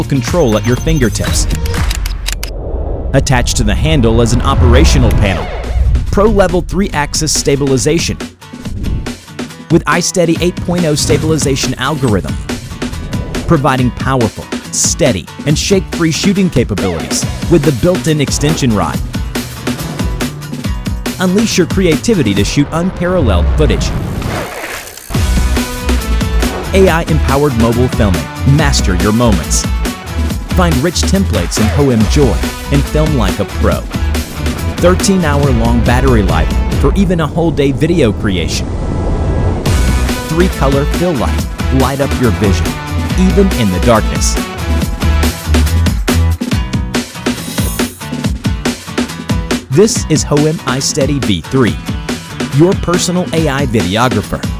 control at your fingertips. Attached to the handle is an operational panel, Pro-level 3-axis stabilization with iSteady 8.0 stabilization algorithm, providing powerful, steady, and shake-free shooting capabilities with the built-in extension rod. Unleash your creativity to shoot unparalleled footage. AI-empowered mobile filming. Master your moments. Find rich templates in Hohem Joy and film like a pro. 13-hour-long battery life for even a whole-day video creation. 3-color fill light. Light up your vision, even in the darkness. This is Hohem iSteady V3, your personal AI videographer.